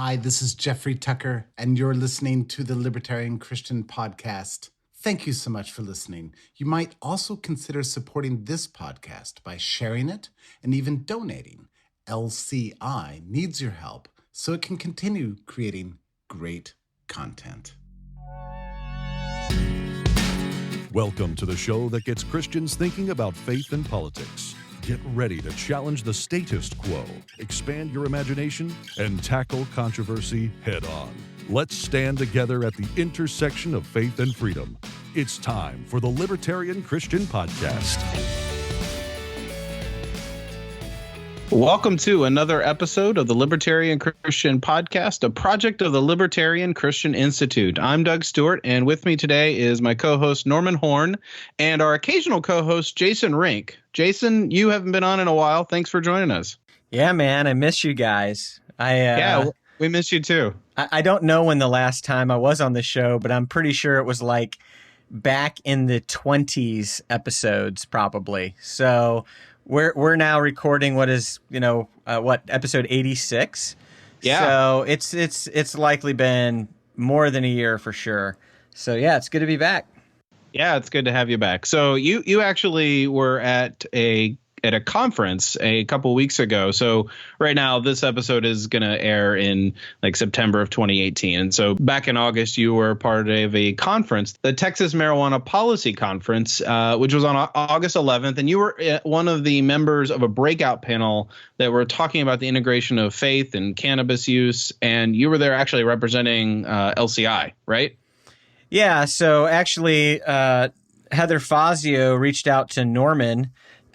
Hi, this is Jeffrey Tucker, and you're listening to the Libertarian Christian Podcast. Thank you so much for listening. You might also consider supporting this podcast by sharing it and even donating. LCI needs your help so it can continue creating great content. Welcome to the show that gets Christians thinking about faith and politics. Get ready to challenge the status quo, expand your imagination, and tackle controversy head on. Let's stand together at the intersection of faith and freedom. It's time for the Libertarian Christian Podcast. Welcome to another episode of the Libertarian Christian Podcast, a project of the Libertarian Christian Institute. I'm Doug Stewart, and with me today is my co-host Norman Horn and our occasional co-host Jason Rink. Jason, you haven't been on in a while. Thanks for joining us. Yeah, man, I miss you guys. Yeah, we miss you too. I don't know when the last time I was on the show, but I'm pretty sure it was like back in the 20s episodes, probably. So we're now recording what is, episode 86. Yeah. So it's likely been more than a year for sure. So yeah, it's good to be back. Yeah, it's good to have you back. So you actually were at a conference a couple weeks ago. So right now this episode is going to air in like September of 2018. And so back in August, you were part of a conference, the Texas Marijuana Policy Conference, which was on August 11th. And you were one of the members of a breakout panel that were talking about the integration of faith and cannabis use. And you were there actually representing LCI, right? Yeah. So actually, Heather Fazio reached out to Norman.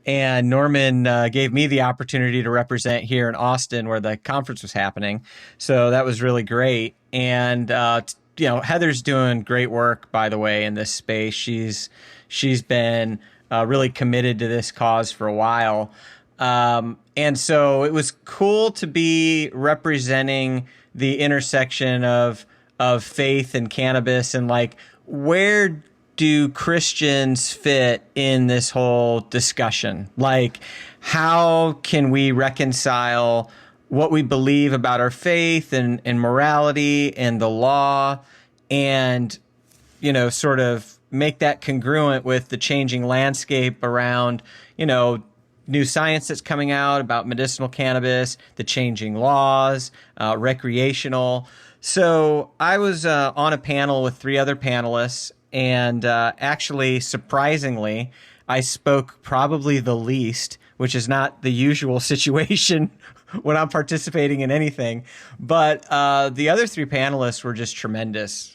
And Norman gave me the opportunity to represent here in Austin where the conference was happening. So that was really great. And, Heather's doing great work, by the way, in this space. She's been really committed to this cause for a while. And so it was cool to be representing the intersection of faith and cannabis and like where do Christians fit in this whole discussion? Like, how can we reconcile what we believe about our faith and morality and the law and, sort of make that congruent with the changing landscape around, new science that's coming out about medicinal cannabis, the changing laws, recreational. So I was on a panel with 3 other panelists. And actually, surprisingly, I spoke probably the least, which is not the usual situation when I'm participating in anything. But the other 3 panelists were just tremendous.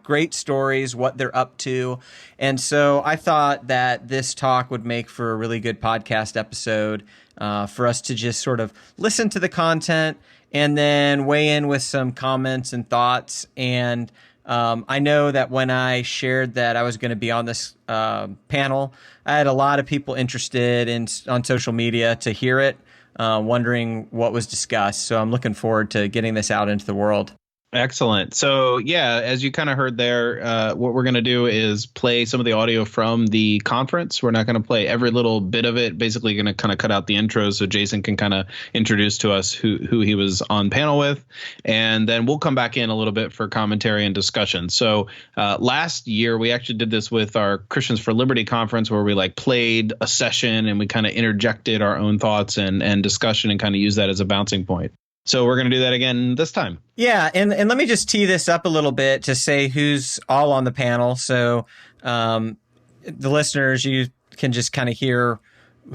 Great stories, what they're up to. And so I thought that this talk would make for a really good podcast episode for us to just sort of listen to the content and then weigh in with some comments and thoughts. And I know that when I shared that I was going to be on this panel, I had a lot of people interested on social media to hear it, wondering what was discussed. So I'm looking forward to getting this out into the world. Excellent. So, yeah, as you kind of heard there, what we're going to do is play some of the audio from the conference. We're not going to play every little bit of it, basically going to kind of cut out the intro so Jason can kind of introduce to us who he was on panel with. And then we'll come back in a little bit for commentary and discussion. So last year, we actually did this with our Christians for Liberty conference where we played a session and we kind of interjected our own thoughts and discussion and kind of used that as a bouncing point. So we're going to do that again this time. Yeah, and let me just tee this up a little bit to say who's all on the panel. So the listeners, you can just kind of hear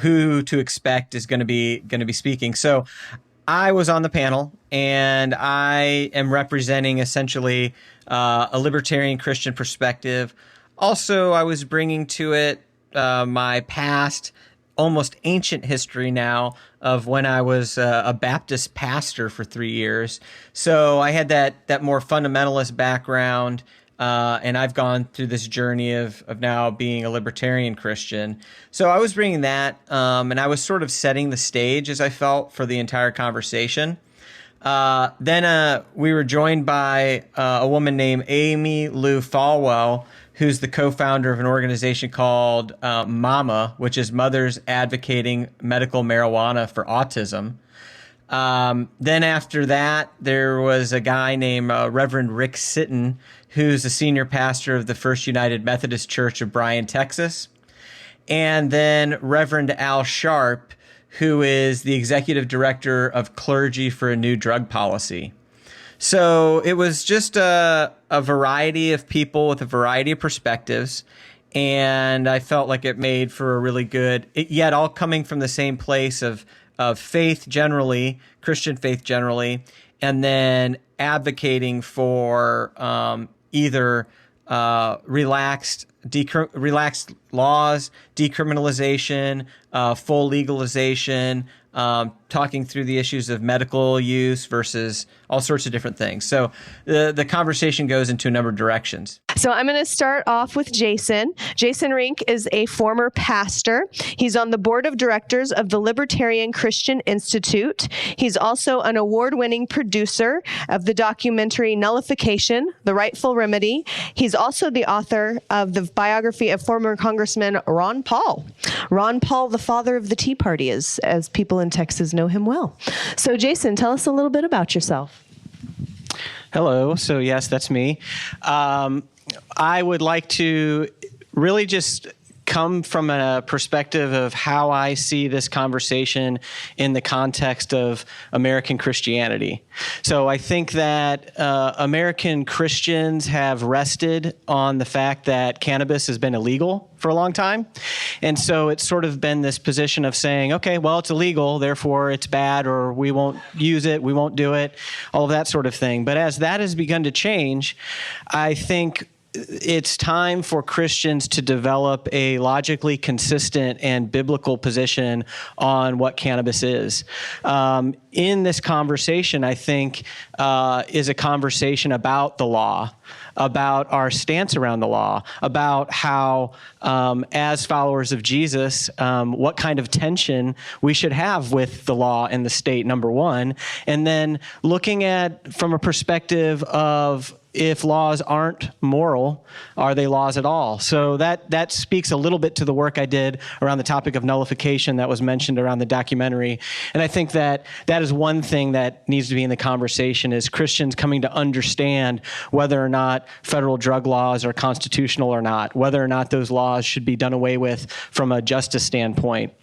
who to expect is going to be speaking. So I was on the panel, and I am representing essentially a libertarian Christian perspective. Also, I was bringing to it my past, almost ancient history now of when I was a Baptist pastor for 3 years. So I had that more fundamentalist background, and I've gone through this journey of now being a libertarian Christian. So I was bringing that, and I was sort of setting the stage, as I felt, for the entire conversation. Then we were joined by a woman named Amy Lou Falwell, who's the co-founder of an organization called MAMA, which is Mothers Advocating Medical Marijuana for Autism. Then after that, there was a guy named Reverend Rick Sitton, who's a senior pastor of the First United Methodist Church of Bryan, Texas. And then Reverend Al Sharp, who is the executive director of Clergy for a New Drug Policy. So it was just a variety of people with a variety of perspectives. And I felt like it made for a really good, yet all coming from the same place of faith generally, Christian faith generally, and then advocating for either relaxed laws, decriminalization, full legalization, talking through the issues of medical use versus all sorts of different things. So the conversation goes into a number of directions. So I'm going to start off with Jason. Jason Rink is a former pastor. He's on the board of directors of the Libertarian Christian Institute. He's also an award-winning producer of the documentary Nullification, The Rightful Remedy. He's also the author of the biography of former Congressman Ron Paul. Ron Paul, the father of the Tea Party, as people in Texas know him well. So Jason, tell us a little bit about yourself. Hello. So yes, that's me. I would like to really just come from a perspective of how I see this conversation in the context of American Christianity. So I think that American Christians have rested on the fact that cannabis has been illegal for a long time. And so it's sort of been this position of saying, okay, well, it's illegal, therefore it's bad, or we won't use it, we won't do it, all of that sort of thing. But as that has begun to change, I think it's time for Christians to develop a logically consistent and biblical position on what cannabis is. In this conversation, I think, is a conversation about the law, about our stance around the law, about how, as followers of Jesus, what kind of tension we should have with the law and the state, number one, and then looking at from a perspective of if laws aren't moral, are they laws at all? So that speaks a little bit to the work I did around the topic of nullification that was mentioned around the documentary. And I think that is one thing that needs to be in the conversation is Christians coming to understand whether or not federal drug laws are constitutional or not, whether or not those laws should be done away with from a justice standpoint.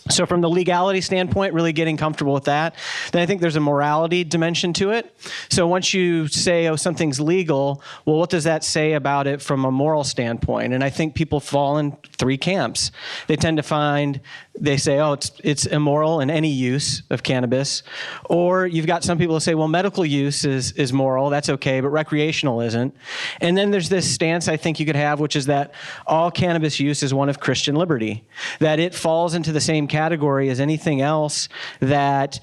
So from the legality standpoint, really getting comfortable with that. Then I think there's a morality dimension to it. So once you say, oh, something's legal, well, what does that say about it from a moral standpoint? And I think people fall in three camps. They tend to find, they say, oh, it's immoral in any use of cannabis. Or you've got some people who say, well, medical use is moral, that's okay, but recreational isn't. And then there's this stance I think you could have, which is that all cannabis use is one of Christian liberty, that it falls into the same category as anything else that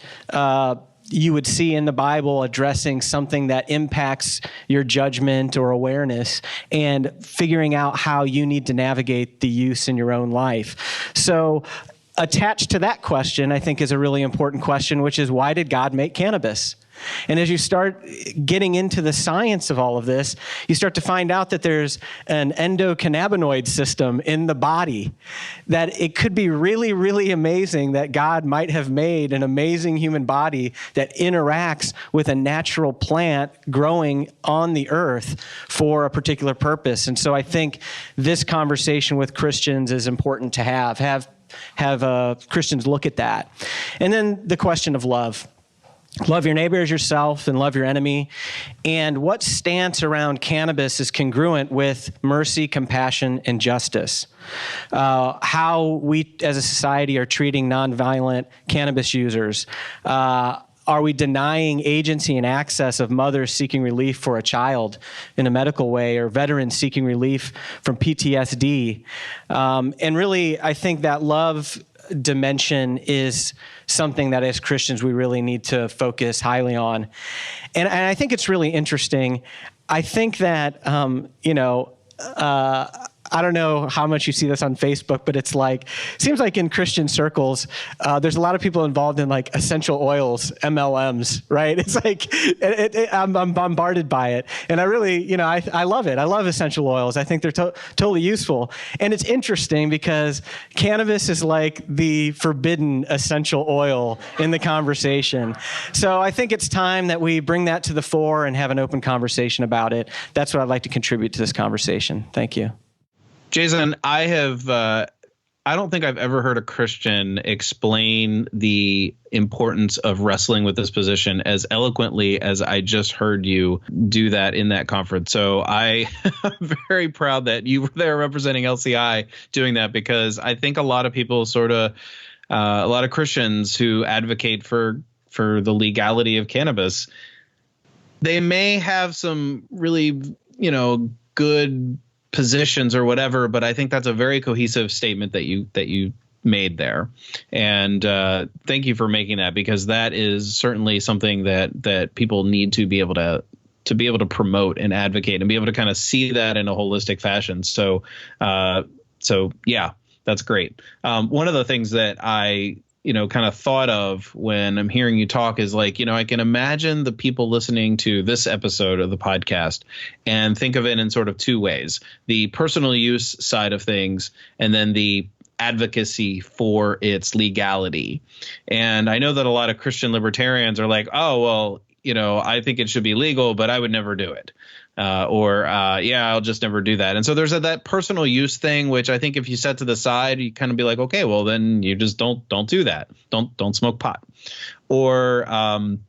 you would see in the Bible addressing something that impacts your judgment or awareness and figuring out how you need to navigate the use in your own life. So attached to that question, I think, is a really important question, which is, why did God make cannabis? And as you start getting into the science of all of this, you start to find out that there's an endocannabinoid system in the body, that it could be really, really amazing that God might have made an amazing human body that interacts with a natural plant growing on the earth for a particular purpose. And so I think this conversation with Christians is important to have Christians look at that. And then the question of love. Love your neighbor as yourself and love your enemy. And what stance around cannabis is congruent with mercy, compassion, and justice? How we as a society are treating nonviolent cannabis users. Are we denying agency and access of mothers seeking relief for a child in a medical way, or veterans seeking relief from PTSD? And really, I think that love dimension is something that as Christians we really need to focus highly on. And I think it's really interesting. I think that, I don't know how much you see this on Facebook, but it seems like in Christian circles, there's a lot of people involved in like essential oils, MLMs, right? It's like, I'm bombarded by it. And I really, I love it. I love essential oils. I think they're totally useful. And it's interesting because cannabis is like the forbidden essential oil in the conversation. So I think it's time that we bring that to the fore and have an open conversation about it. That's what I'd like to contribute to this conversation. Thank you. Jason, I don't think I've ever heard a Christian explain the importance of wrestling with this position as eloquently as I just heard you do that in that conference. So I'm very proud that you were there representing LCI doing that, because I think a lot of people a lot of Christians who advocate for the legality of cannabis, they may have some really, good positions or whatever, but I think that's a very cohesive statement that you made there. And thank you for making that, because that is certainly something that people need to be able to promote and advocate and be able to kind of see that in a holistic fashion. So yeah, that's great. One of the things that I kind of thought of when I'm hearing you talk is like, I can imagine the people listening to this episode of the podcast and think of it in sort of two ways: the personal use side of things, and then the advocacy for its legality. And I know that a lot of Christian libertarians are like, oh, well, I think it should be legal, but I would never do it. I'll just never do that. And so there's that personal use thing, which I think if you set to the side, you kind of be like, okay, well, then you just don't do that. Don't smoke pot. But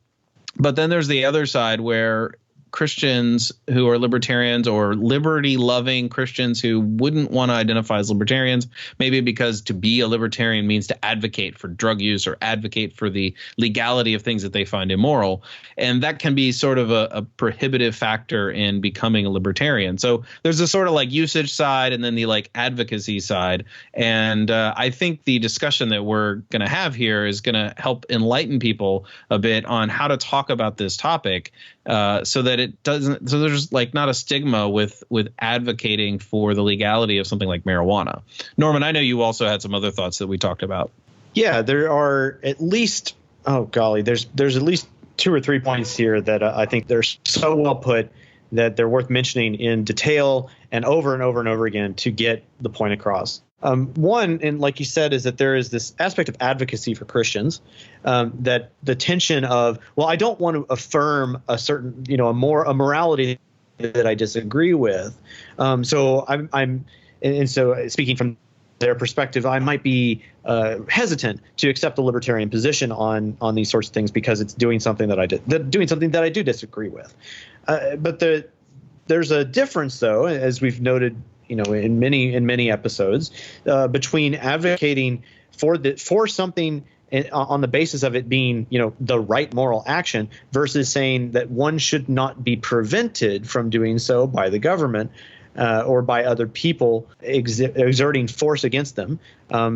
then there's the other side where Christians who are libertarians, or liberty-loving Christians who wouldn't want to identify as libertarians, maybe because to be a libertarian means to advocate for drug use or advocate for the legality of things that they find immoral. And that can be sort of a prohibitive factor in becoming a libertarian. So there's a sort of like usage side and then the like advocacy side. And I think the discussion that we're going to have here is going to help enlighten people a bit on how to talk about this topic, so that it doesn't, so there's like not a stigma with advocating for the legality of something like marijuana. Norman, I know you also had some other thoughts that we talked about. Yeah, there are at least, there's at least 2 or 3 points here that I think they're so well put that they're worth mentioning in detail and over and over and over again to get the point across. One, and like you said, is that there is this aspect of advocacy for Christians, that the tension of, well, I don't want to affirm a certain, a morality that I disagree with. So so speaking from their perspective, I might be hesitant to accept the libertarian position on these sorts of things because it's doing something that I do disagree with. But there's a difference, though, as we've noted, in many episodes, between advocating for something on the basis of it being, the right moral action, versus saying that one should not be prevented from doing so by the government or by other people exerting force against them,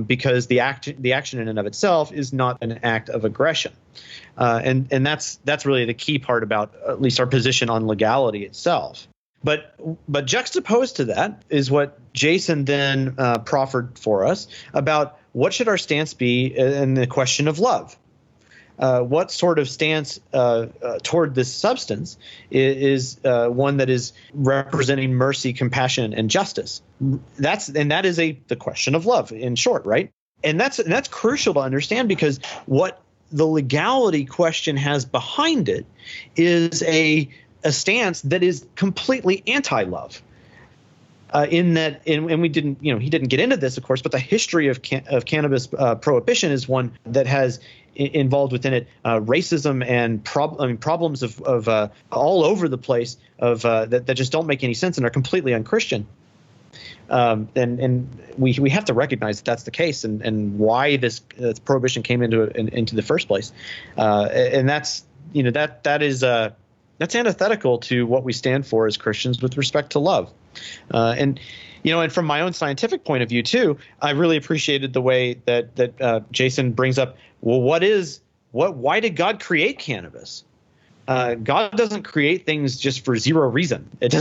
because the action in and of itself is not an act of aggression. And that's really the key part about at least our position on legality itself. But juxtaposed to that is what Jason then proffered for us about what should our stance be in the question of love. What sort of stance toward this substance is one that is representing mercy, compassion, and justice. That is the question of love, in short, right? And that's crucial to understand, because what the legality question has behind it is a stance that is completely anti-love. In that, and we didn't, he didn't get into this, of course, but the history of cannabis prohibition is one that has involved within it racism and problems of all over the place that just don't make any sense and are completely unchristian. And we have to recognize that that's the case, and why this prohibition came into the first place. And that's that's antithetical to what we stand for as Christians with respect to love. And from my own scientific point of view too, I really appreciated the way that Jason brings up, well, why did God create cannabis? God doesn't create things just for zero reason. That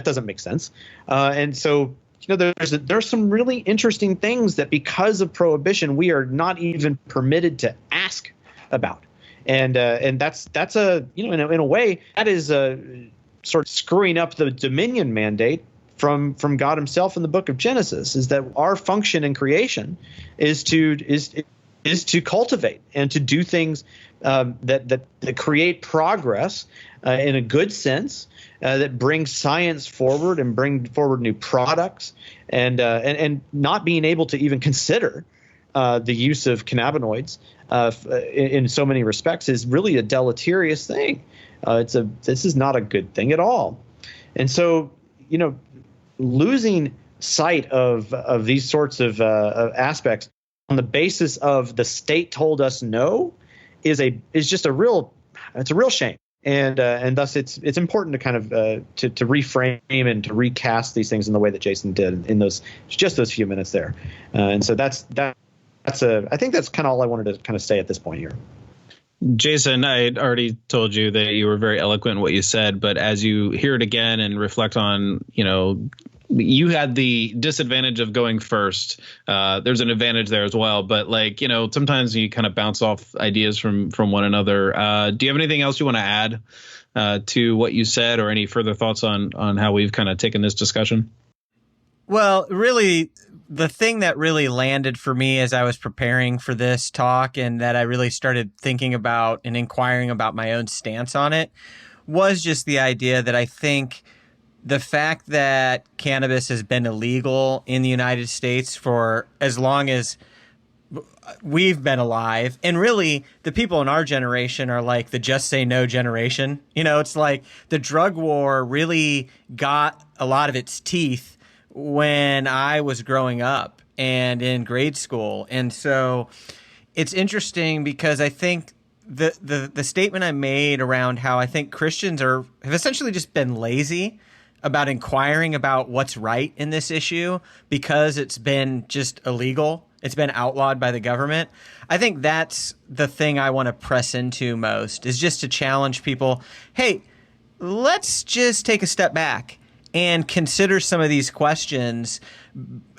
doesn't make sense. And so there's some really interesting things that because of prohibition we are not even permitted to ask about, and that's a in a way that is sort of screwing up the dominion mandate from God Himself in the book of Genesis, is that our function in creation is to cultivate and to do things that create progress in a good sense, that bring science forward and bring forward new products, and not being able to even consider the use of cannabinoids in so many respects is really a deleterious thing. This is not a good thing at all. And so, losing sight of these sorts of aspects on the basis of the state told us no is just a real shame. And thus it's important to kind of to reframe and to recast these things in the way that Jason did in those few minutes there. And so I think that's kind of all I wanted to kind of say at this point here. Jason, I had already told you that you were very eloquent in what you said, but as you hear it again and reflect on, you had the disadvantage of going first. There's an advantage there as well, but sometimes you kind of bounce off ideas from one another. Do you have anything else you want to add to what you said, or any further thoughts on how we've kind of taken this discussion? Well, really, the thing that really landed for me as I was preparing for this talk, and that I really started thinking about and inquiring about my own stance on it, was just the idea that I think the fact that cannabis has been illegal in the United States for as long as we've been alive, and really the people in our generation are like the just say no generation. It's like the drug war really got a lot of its teeth when I was growing up and in grade school. And so it's interesting because I think the statement I made around how I think Christians have essentially just been lazy about inquiring about what's right in this issue because it's been just illegal. It's been outlawed by the government. I think that's the thing I want to press into most, is just to challenge people. Hey, let's just take a step back and consider some of these questions,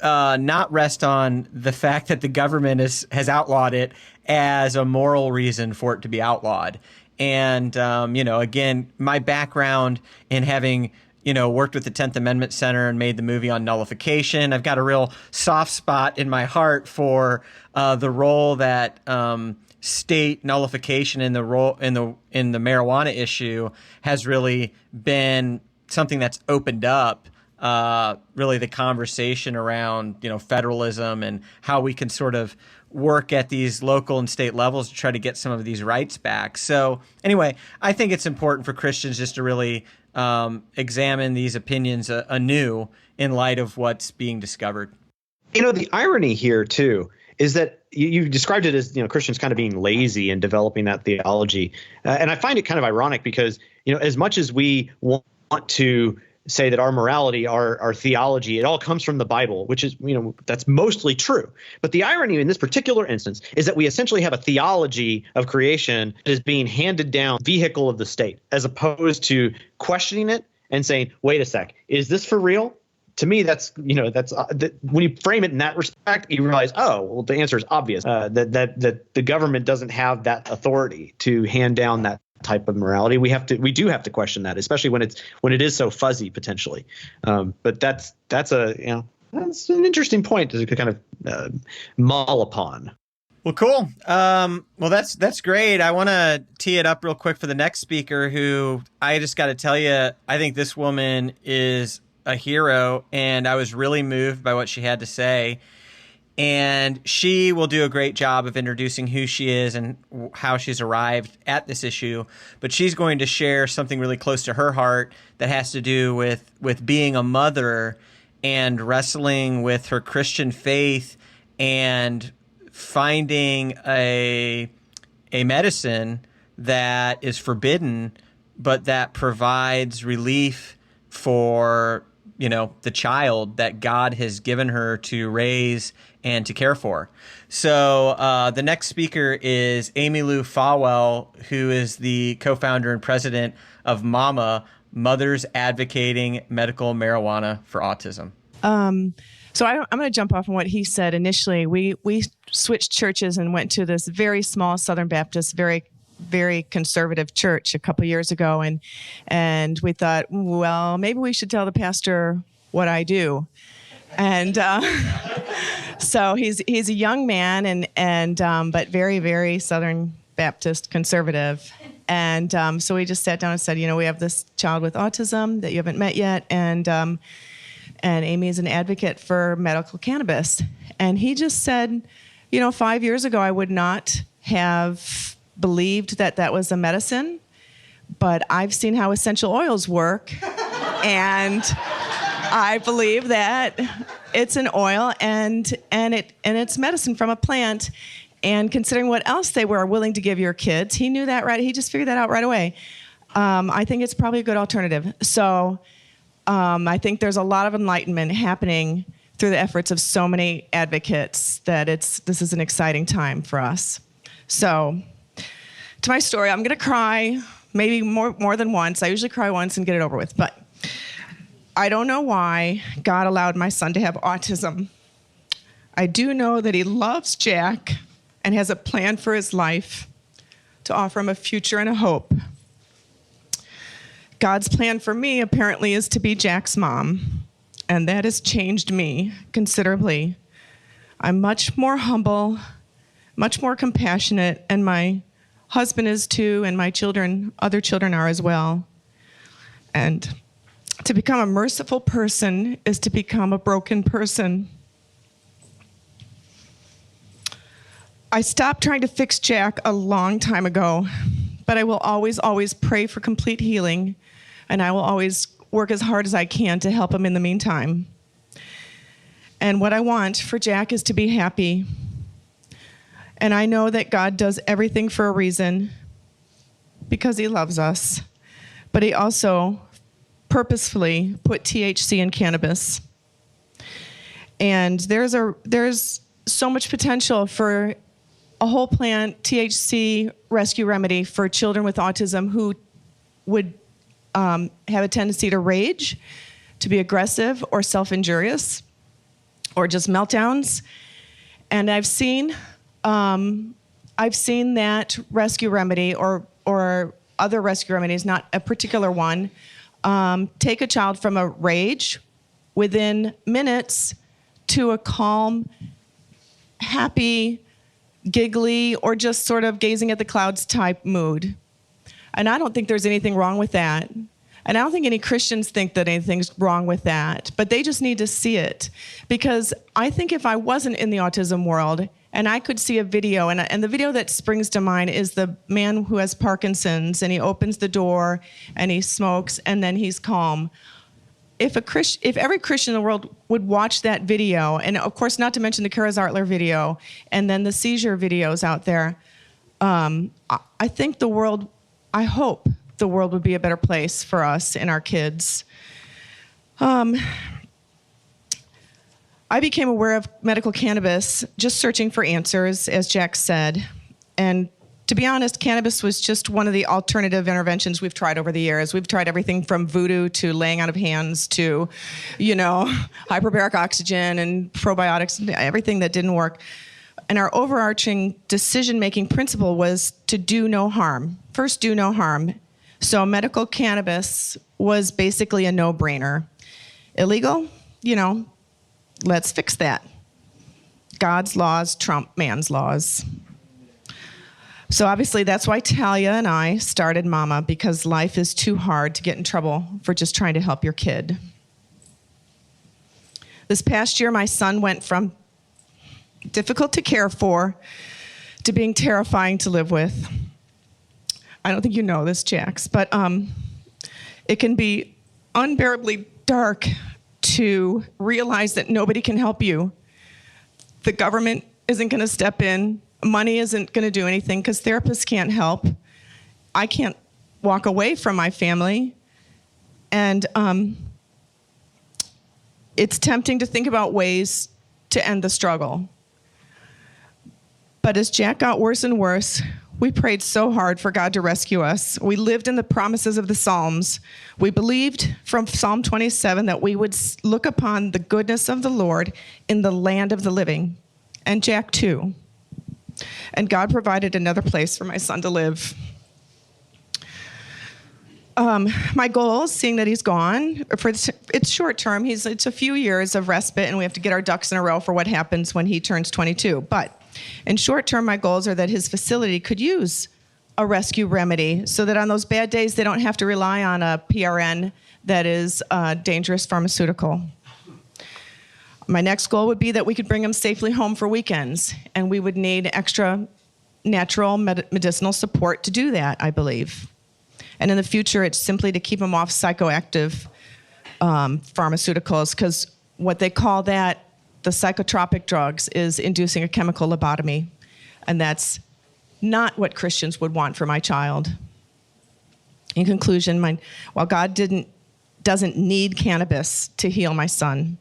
not rest on the fact that the government has outlawed it as a moral reason for it to be outlawed. And, again, my background in having, worked with the 10th Amendment Center and made the movie on nullification, I've got a real soft spot in my heart for the role that state nullification in the marijuana issue has really been something that's opened up really the conversation around, federalism and how we can sort of work at these local and state levels to try to get some of these rights back. So anyway, I think it's important for Christians just to really examine these opinions anew in light of what's being discovered. The irony here, too, is that you described it as, Christians kind of being lazy in developing that theology. And I find it kind of ironic because, as much as we want to say that our morality, our theology, it all comes from the Bible, which is, that's mostly true. But the irony in this particular instance is that we essentially have a theology of creation that is being handed down, vehicle of the state, as opposed to questioning it and saying, wait a sec, is this for real? To me, that's when you frame it in that respect, you realize, oh, well, the answer is obvious, that the government doesn't have that authority to hand down that type of morality. We do have to question that, especially when it is so fuzzy potentially. But that's an interesting point to kind of mull upon. Well, cool. Well, that's great. I want to tee it up real quick for the next speaker, who I just got to tell you, I think this woman is a hero, and I was really moved by what she had to say. And she will do a great job of introducing who she is and how she's arrived at this issue. But she's going to share something really close to her heart that has to do with being a mother and wrestling with her Christian faith and finding a medicine that is forbidden, but that provides relief for the child that God has given her to raise and to care for. So the next speaker is Amy Lou Falwell, who is the co-founder and president of MAMA, Mothers Advocating Medical Marijuana for Autism. So I'm going to jump off on what he said initially. We switched churches and went to this very small Southern Baptist, very, very conservative church a couple years ago. And we thought, well, maybe we should tell the pastor what I do. And so he's a young man but very, very Southern Baptist conservative. And so we just sat down and said, we have this child with autism that you haven't met yet. And Amy is an advocate for medical cannabis. And he just said, 5 years ago, I would not have believed that was a medicine, but I've seen how essential oils work. And I believe that it's an oil and it's medicine from a plant. And considering what else they were willing to give your kids, he knew that right. He just figured that out right away. I think it's probably a good alternative. So I think there's a lot of enlightenment happening through the efforts of so many advocates that this is an exciting time for us. So to my story, I'm going to cry maybe more than once. I usually cry once and get it over with, but I don't know why God allowed my son to have autism. I do know that he loves Jack and has a plan for his life to offer him a future and a hope. God's plan for me apparently is to be Jack's mom, and that has changed me considerably. I'm much more humble, much more compassionate, and my husband is too, and my other children are as well. And to become a merciful person is to become a broken person. I stopped trying to fix Jack a long time ago, but I will always, always pray for complete healing, and I will always work as hard as I can to help him in the meantime. And what I want for Jack is to be happy. And I know that God does everything for a reason because he loves us, but he also purposefully put THC in cannabis. And there's so much potential for a whole plant THC rescue remedy for children with autism who would have a tendency to rage, to be aggressive or self-injurious, or just meltdowns. And I've seen that rescue remedy or other rescue remedies, not a particular one, take a child from a rage within minutes to a calm, happy, giggly, or just sort of gazing at the clouds type mood. And I don't think there's anything wrong with that. And I don't think any Christians think that anything's wrong with that, but they just need to see it. Because I think if I wasn't in the autism world and I could see a video, and the video that springs to mind is the man who has Parkinson's, and he opens the door and he smokes and then he's calm. If every Christian in the world would watch that video, and of course not to mention the Kara Zartler video and then the seizure videos out there, I think I hope the world would be a better place for us and our kids. I became aware of medical cannabis just searching for answers, as Jack said. And to be honest, cannabis was just one of the alternative interventions we've tried over the years. We've tried everything from voodoo to laying out of hands to, hyperbaric oxygen and probiotics, and everything that didn't work. And our overarching decision-making principle was to do no harm. First, do no harm. So medical cannabis was basically a no-brainer. Illegal? Let's fix that. God's laws trump man's laws. So obviously that's why Talia and I started Mama, because life is too hard to get in trouble for just trying to help your kid. This past year, my son went from difficult to care for to being terrifying to live with. I don't think you know this, Jax, but it can be unbearably dark to realize that nobody can help you. The government isn't going to step in. Money isn't going to do anything because therapists can't help. I can't walk away from my family. And it's tempting to think about ways to end the struggle. But as Jack got worse and worse, We prayed so hard for God to rescue us. We lived in the promises of the Psalms. We believed from Psalm 27 that we would look upon the goodness of the Lord in the land of the living. And Jack too. And God provided another place for my son to live. My goal, seeing that he's gone, it's short term. It's a few years of respite, and we have to get our ducks in a row for what happens when he turns 22. But in short term, my goals are that his facility could use a rescue remedy so that on those bad days, they don't have to rely on a PRN that is a dangerous pharmaceutical. My next goal would be that we could bring him safely home for weekends, and we would need extra natural medicinal support to do that, I believe. And in the future, it's simply to keep him off psychoactive pharmaceuticals, because what they call that, the psychotropic drugs, is inducing a chemical lobotomy. And that's not what Christians would want for my child. In conclusion, while God doesn't need cannabis to heal my son,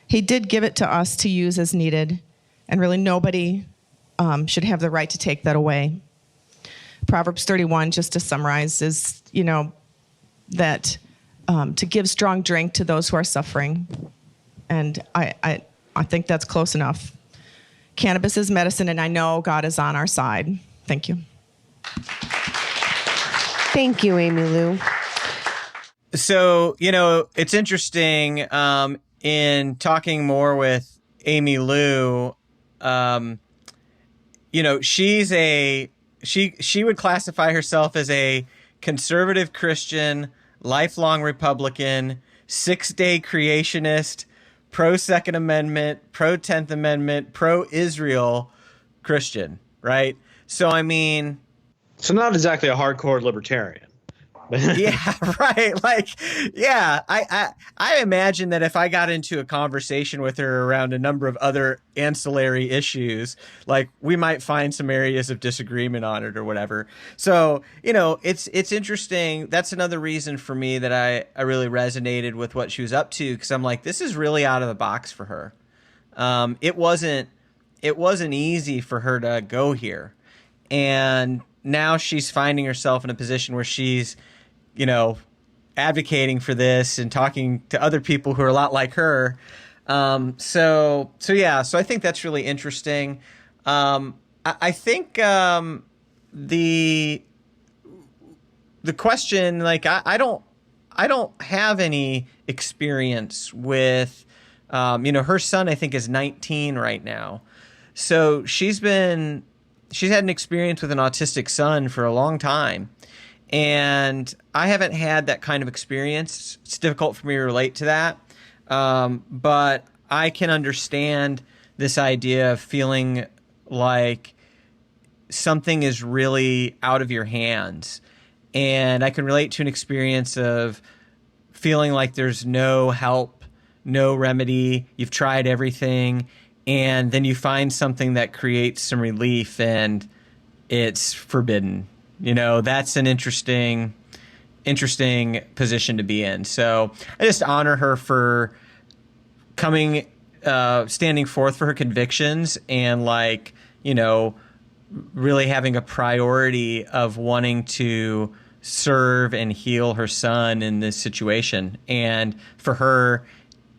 he did give it to us to use as needed. And really nobody should have the right to take that away. Proverbs 31, just to summarize, is, that to give strong drink to those who are suffering. And I think that's close enough. Cannabis is medicine, and I know God is on our side. Thank you. Thank you, Amy Lou. So, it's interesting in talking more with Amy Lou, she would classify herself as a conservative Christian, lifelong Republican, 6-day creationist, pro-Second Amendment, pro-10th Amendment, pro-Israel Christian, right? So, So not exactly a hardcore libertarian. Yeah, right. I imagine that if I got into a conversation with her around a number of other ancillary issues, we might find some areas of disagreement on it or whatever. So, it's interesting. That's another reason for me that I really resonated with what she was up to, because I'm like, this is really out of the box for her. It wasn't easy for her to go here. And now she's finding herself in a position where she's advocating for this and talking to other people who are a lot like her. So I think that's really interesting. I think the question, I don't have any experience with, her son, I think, is 19 right now. So she's had an experience with an autistic son for a long time. And I haven't had that kind of experience. It's difficult for me to relate to that. But I can understand this idea of feeling like something is really out of your hands. And I can relate to an experience of feeling like there's no help, no remedy. You've tried everything. And then you find something that creates some relief, and it's forbidden. That's an interesting position to be in. So I just honor her for standing forth for her convictions and really having a priority of wanting to serve and heal her son in this situation. And for her,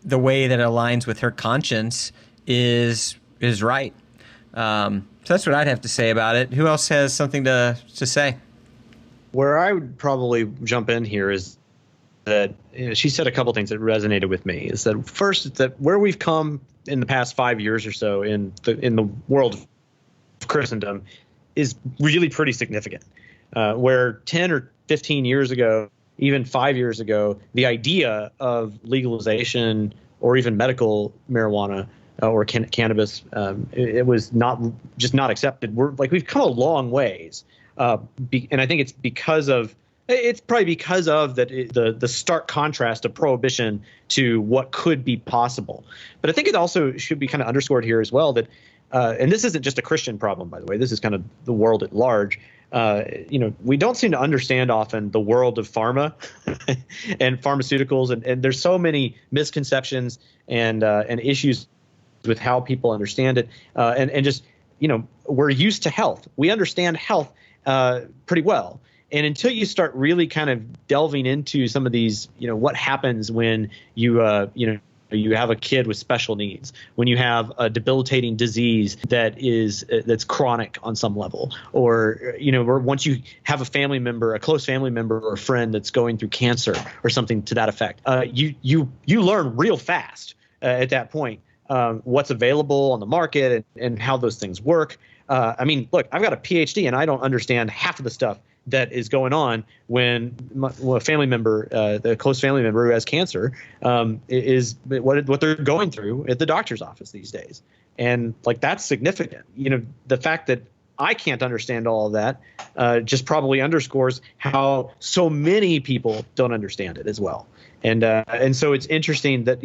the way that it aligns with her conscience is right. So that's what I'd have to say about it. Who else has something to say? Where I would probably jump in here is that she said a couple things that resonated with me. Is that first, is that where we've come in the past 5 years or so in the world of Christendom is really pretty significant. Where 10 or 15 years ago, even 5 years ago, the idea of legalization or even medical marijuana or cannabis, it was not accepted. We've come a long ways, and I think it's probably because of the stark contrast of prohibition to what could be possible. But I think it also should be kind of underscored here as well that, and this isn't just a Christian problem, by the way. This is kind of the world at large. We don't seem to understand often the world of pharma and pharmaceuticals, and there's so many misconceptions and issues with how people understand it, and just we're used to health. We understand health pretty well. And until you start really kind of delving into some of these, what happens when you have a kid with special needs, when you have a debilitating disease that's chronic on some level, or once you have a family member, a close family member or a friend that's going through cancer or something to that effect, you learn real fast at that point what's available on the market and how those things work. Look, I've got a PhD and I don't understand half of the stuff that is going on when a family member, a close family member who has cancer, is what they're going through at the doctor's office these days. And that's significant. The fact that I can't understand all of that just probably underscores how so many people don't understand it as well. And so it's interesting that,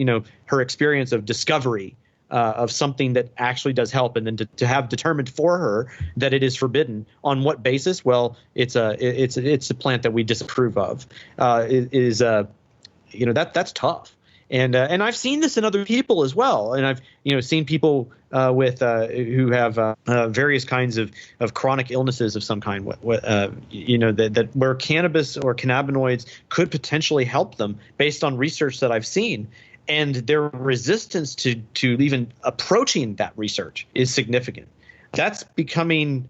her experience of discovery of something that actually does help, and then to have determined for her that it is forbidden. On what basis? Well, it's a plant that we disapprove of. That's tough. And I've seen this in other people as well. And I've seen people who have various kinds of chronic illnesses of some kind. That where cannabis or cannabinoids could potentially help them based on research that I've seen. And their resistance to even approaching that research is significant. That's being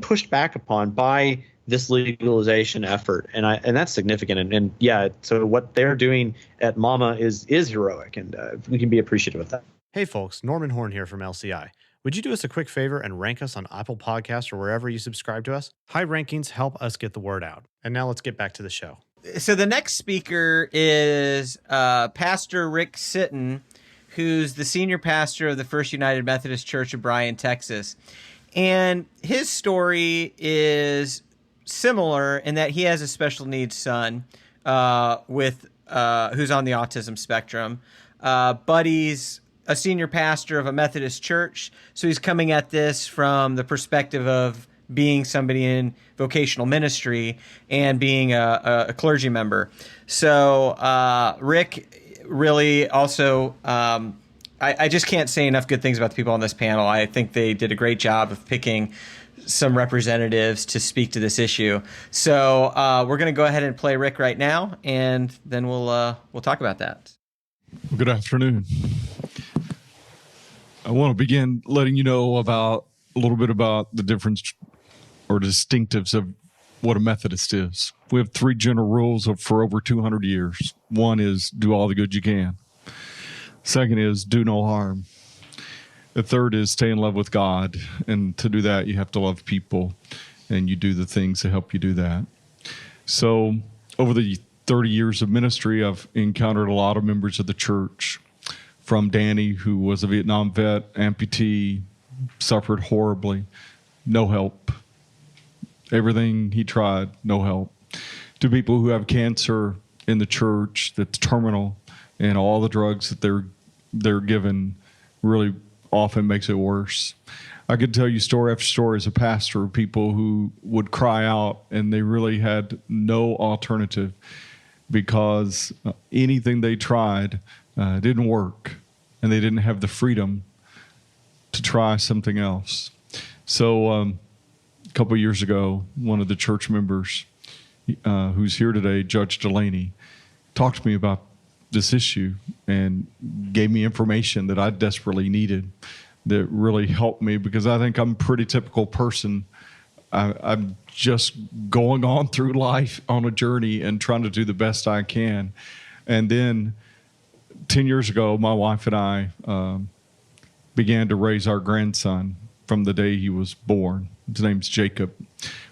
pushed back upon by this legalization effort, and that's significant. And yeah, so what they're doing at Mama is heroic, and we can be appreciative of that. Hey folks, Norman Horn here from LCI. Would you do us a quick favor and rank us on Apple Podcasts or wherever you subscribe to us? High rankings help us get the word out. And now let's get back to the show. So the next speaker is Pastor Rick Sitton, who's the senior pastor of the First United Methodist Church of Bryan, Texas. And his story is similar in that he has a special needs son who's on the autism spectrum. But he's a senior pastor of a Methodist church, so he's coming at this from the perspective of being somebody in vocational ministry and being a clergy member. So Rick really also, I just can't say enough good things about the people on this panel. I think they did a great job of picking some representatives to speak to this issue. So we're going to go ahead and play Rick right now, and then we'll talk about that. Well, good afternoon. I want to begin letting you know a little bit about the difference or distinctives of what a Methodist is. We have three general rules for over 200 years. One is do all the good you can. Second is do no harm. The third is stay in love with God. And to do that, you have to love people, and you do the things to help you do that. So over the 30 years of ministry, I've encountered a lot of members of the church, from Danny, who was a Vietnam vet, amputee, suffered horribly, no help. Everything he tried, no help. To people who have cancer in the church that's terminal, and all the drugs that they're given really often makes it worse. I could tell you story after story as a pastor of people who would cry out, and they really had no alternative because anything they tried didn't work, and they didn't have the freedom to try something else. So a couple of years ago, one of the church members who's here today, Judge Delaney, talked to me about this issue and gave me information that I desperately needed that really helped me, because I think I'm a pretty typical person. I'm just going on through life on a journey and trying to do the best I can. And then 10 years ago, my wife and I began to raise our grandson from the day he was born. His name's Jacob.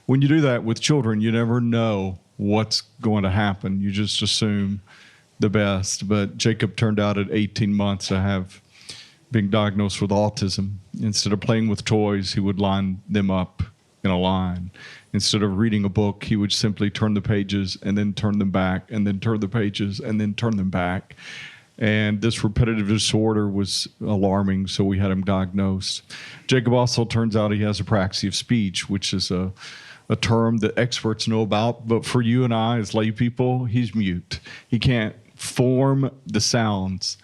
When you do that with children, you never know what's going to happen. You just assume the best. But Jacob turned out at 18 months to have been diagnosed with autism. Instead of playing with toys, he would line them up in a line. Instead of reading a book, he would simply turn the pages and then turn them back, and then turn the pages and then turn them back. And this repetitive disorder was alarming, so we had him diagnosed. Jacob also turns out he has apraxia of speech, which is a term that experts know about. But for you and I, as lay people, he's mute. He can't form the sounds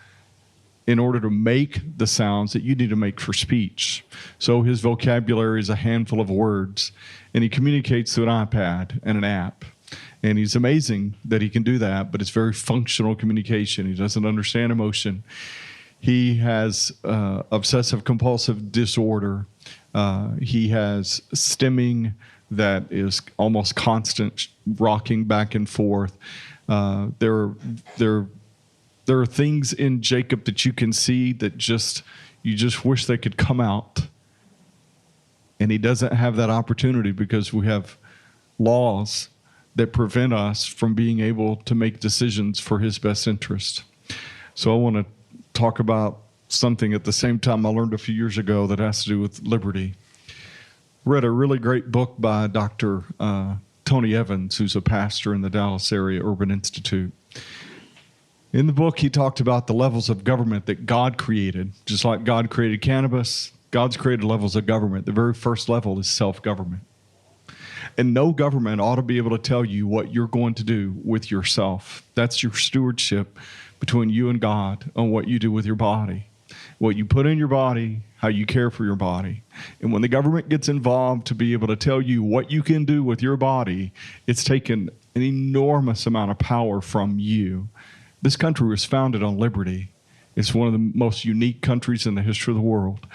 in order to make the sounds that you need to make for speech. So his vocabulary is a handful of words, and he communicates through an iPad and an app. And he's amazing that he can do that, but it's very functional communication. He doesn't understand emotion. He has obsessive compulsive disorder. He has stimming that is almost constant, rocking back and forth. There are things in Jacob that you can see that you just wish they could come out. And he doesn't have that opportunity because we have laws that prevent us from being able to make decisions for his best interest. So I want to talk about something at the same time I learned a few years ago that has to do with liberty. Read a really great book by Dr. Tony Evans, who's a pastor in the Dallas area Urban Institute. In the book, he talked about the levels of government that God created. Just like God created cannabis, God's created levels of government. The very first level is self-government. And no government ought to be able to tell you what you're going to do with yourself. That's your stewardship between you and God on what you do with your body, what you put in your body, how you care for your body. And when the government gets involved to be able to tell you what you can do with your body, it's taken an enormous amount of power from you. This country was founded on liberty. It's one of the most unique countries in the history of the world.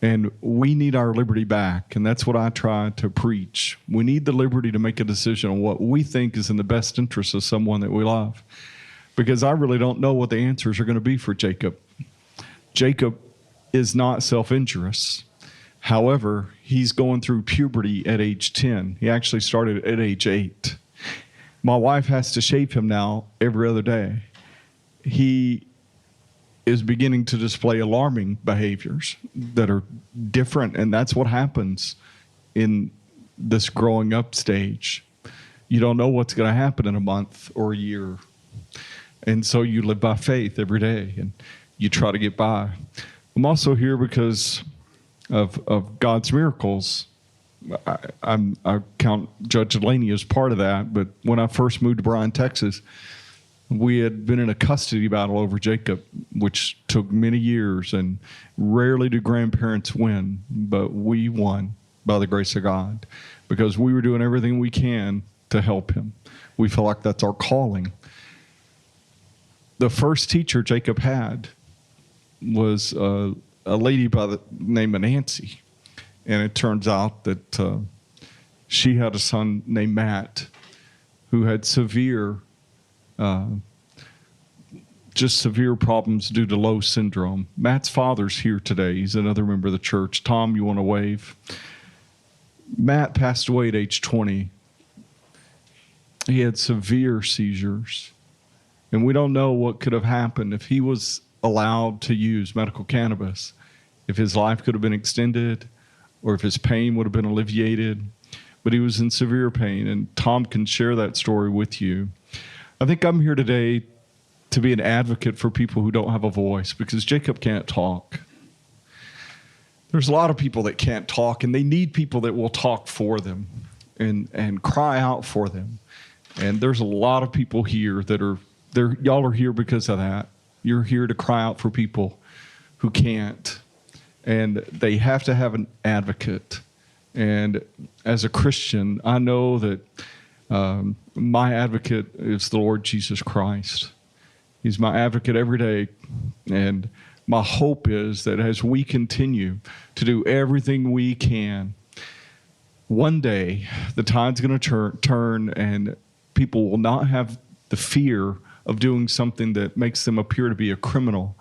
And we need our liberty back, and that's what I try to preach. We need the liberty to make a decision on what we think is in the best interest of someone that we love. Because I really don't know what the answers are going to be for Jacob. Jacob is not self-injurious. However, he's going through puberty at age 10. He actually started at age 8. My wife has to shave him now every other day. He is beginning to display alarming behaviors that are different, and that's what happens in this growing up stage. You don't know what's going to happen in a month or a year, and so you live by faith every day, and you try to get by. I'm also here because of God's miracles. I count Judge Delaney as part of that, but when I first moved to Bryan, Texas, we had been in a custody battle over Jacob, which took many years, and rarely do grandparents win, but we won by the grace of God because we were doing everything we can to help him. We feel like that's our calling. The first teacher Jacob had was a lady by the name of Nancy, and it turns out that she had a son named Matt who had severe problems due to Lowe syndrome. Matt's father's here today. He's another member of the church. Tom, you want to wave? Matt passed away at age 20. He had severe seizures. And we don't know what could have happened if he was allowed to use medical cannabis, if his life could have been extended, or if his pain would have been alleviated. But he was in severe pain, and Tom can share that story with you. I think I'm here today to be an advocate for people who don't have a voice, because Jacob can't talk. There's a lot of people that can't talk, and they need people that will talk for them and cry out for them. And there's a lot of people here that y'all are here because of that. You're here to cry out for people who can't, and they have to have an advocate. And as a Christian, I know that my advocate is the Lord Jesus Christ. He's my advocate every day. And my hope is that as we continue to do everything we can, one day the tide's going to turn and people will not have the fear of doing something that makes them appear to be a criminal,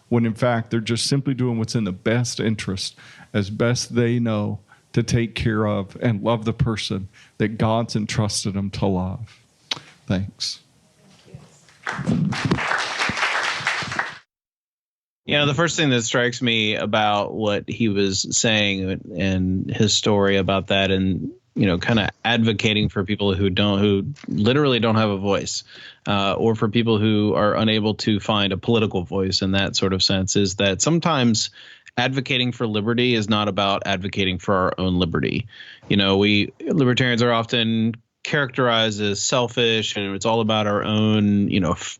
when in fact they're just simply doing what's in the best interest, as best they know, to take care of and love the person that God's entrusted them to love. Thanks. You know, the first thing that strikes me about what he was saying and his story about that, and you know, kind of advocating for people who literally don't have a voice, or for people who are unable to find a political voice in that sort of sense, is that sometimes advocating for liberty is not about advocating for our own liberty. You know, we libertarians are often characterized as selfish, and it's all about our own,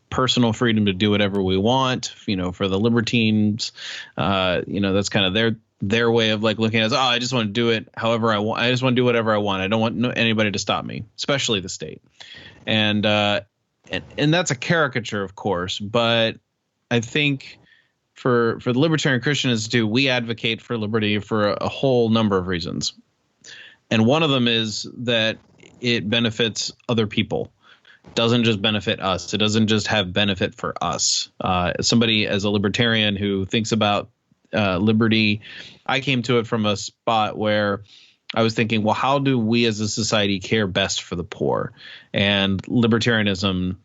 personal freedom to do whatever we want. For the libertines, that's kind of their way of like looking at it as, I just want to do it however I want. I just want to do whatever I want. I don't want anybody to stop me, especially the state. And that's a caricature, of course, but I think for the Libertarian Christian Institute, we advocate for liberty for a whole number of reasons. And one of them is that it benefits other people. It doesn't just benefit us. It doesn't just have benefit for us. Somebody as a libertarian who thinks about liberty, I came to it from a spot where I was thinking, well, how do we as a society care best for the poor? And libertarianism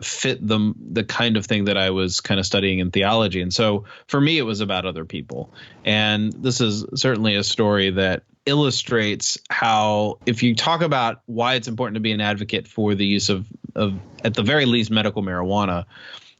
fit the kind of thing that I was kind of studying in theology. And so for me, it was about other people. And this is certainly a story that illustrates how, if you talk about why it's important to be an advocate for the use of at the very least, medical marijuana,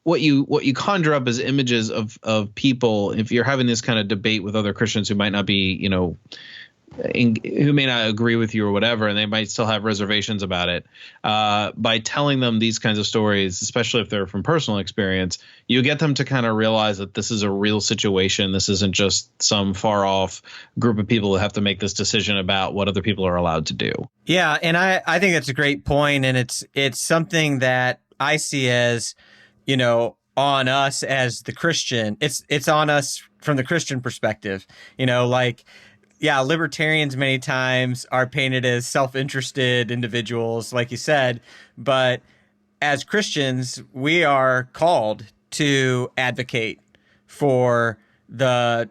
what you conjure up is images of people. If you're having this kind of debate with other Christians who might not be, who may not agree with you or whatever, and they might still have reservations about it, by telling them these kinds of stories, especially if they're from personal experience, you get them to kind of realize that this is a real situation. This isn't just some far off group of people who have to make this decision about what other people are allowed to do. Yeah, and I think that's a great point, and it's something that I see as, on us as the Christian. It's on us from the Christian perspective, Yeah, libertarians many times are painted as self-interested individuals, like you said, but as Christians, we are called to advocate for the,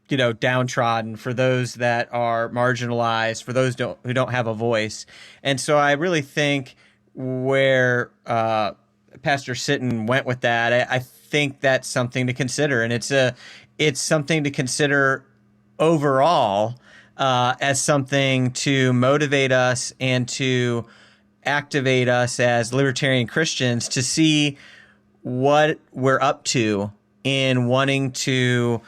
downtrodden, for those that are marginalized, for those who don't have a voice. And so I really think where Pastor Sitton went with that, I think that's something to consider, and it's something to consider overall, as something to motivate us and to activate us as libertarian Christians to see what we're up to in wanting to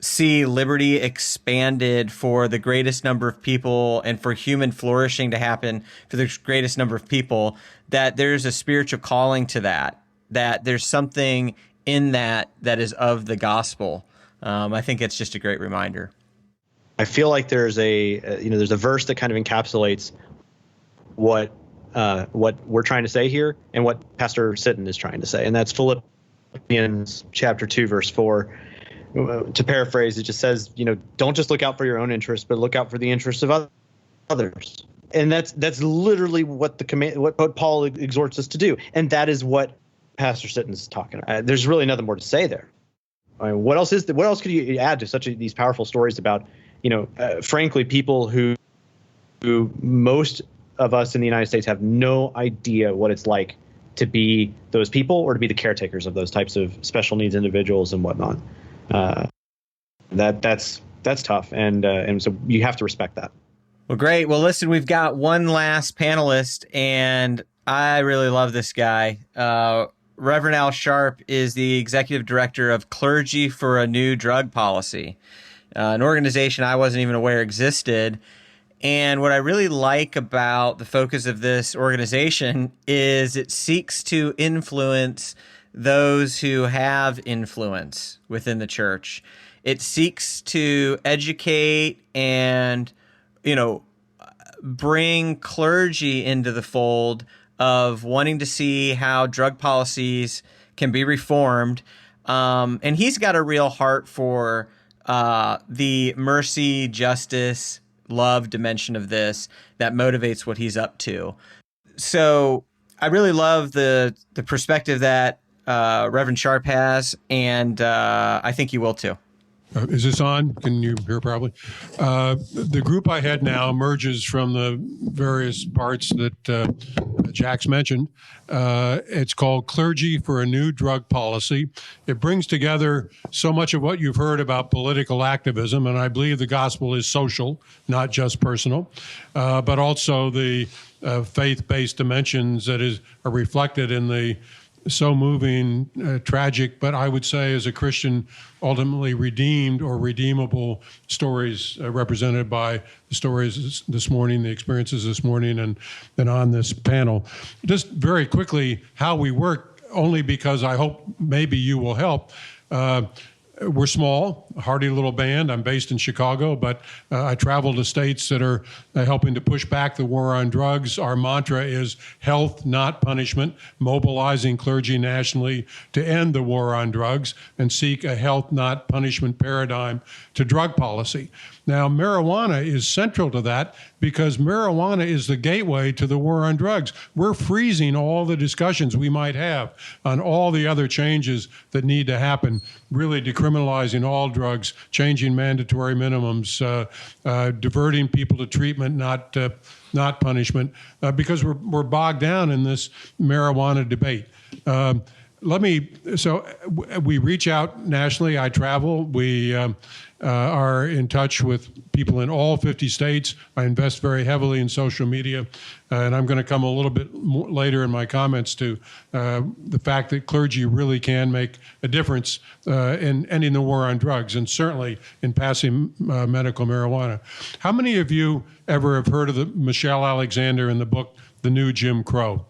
see liberty expanded for the greatest number of people and for human flourishing to happen for the greatest number of people, that there's a spiritual calling to that there's something in that is of the gospel. I think it's just a great reminder. I feel like there's a verse that kind of encapsulates what we're trying to say here and what Pastor Sitton is trying to say, and that's Philippians chapter 2, verse 4. To paraphrase, it just says, don't just look out for your own interests, but look out for the interests of others. And that's literally what what Paul exhorts us to do, and that is what Pastor Sitton is talking about. There's really nothing more to say there. I mean, what else could you add to these powerful stories about? Frankly, people who most of us in the United States have no idea what it's like to be those people or to be the caretakers of those types of special needs individuals and whatnot. That's tough, and so you have to respect that. Well, great. Well, listen, we've got one last panelist, and I really love this guy. Reverend Al Sharp is the executive director of Clergy for a New Drug Policy. An organization I wasn't even aware existed. And what I really like about the focus of this organization is it seeks to influence those who have influence within the church. It seeks to educate and, bring clergy into the fold of wanting to see how drug policies can be reformed. And he's got a real heart for the mercy, justice, love dimension of this that motivates what he's up to. So I really love the perspective that Reverend Sharp has, and I think you will too. Is this on? Can you hear probably? The group I head now emerges from the various parts that Jack's mentioned. It's called Clergy for a New Drug Policy. It brings together so much of what you've heard about political activism, and I believe the gospel is social, not just personal, but also the faith-based dimensions that are reflected in the so moving, tragic, but I would say as a Christian, ultimately redeemed or redeemable stories represented by the stories this morning, the experiences this morning, and on this panel. Just very quickly, how we work, only because I hope maybe you will help. We're small, a hardy little band. I'm based in Chicago, but I travel to states that are helping to push back the war on drugs. Our mantra is health, not punishment, mobilizing clergy nationally to end the war on drugs and seek a health, not punishment paradigm to drug policy. Now, marijuana is central to that because marijuana is the gateway to the war on drugs. We're freezing all the discussions we might have on all the other changes that need to happen, really decriminalizing all drugs, changing mandatory minimums, diverting people to treatment, not punishment, because we're bogged down in this marijuana debate. So we reach out nationally. I travel. We are in touch with people in all 50 states. I invest very heavily in social media. And I'm going to come a little bit more later in my comments to the fact that clergy really can make a difference in ending the war on drugs and certainly in passing medical marijuana. How many of you ever have heard of Michelle Alexander in the book, The New Jim Crow?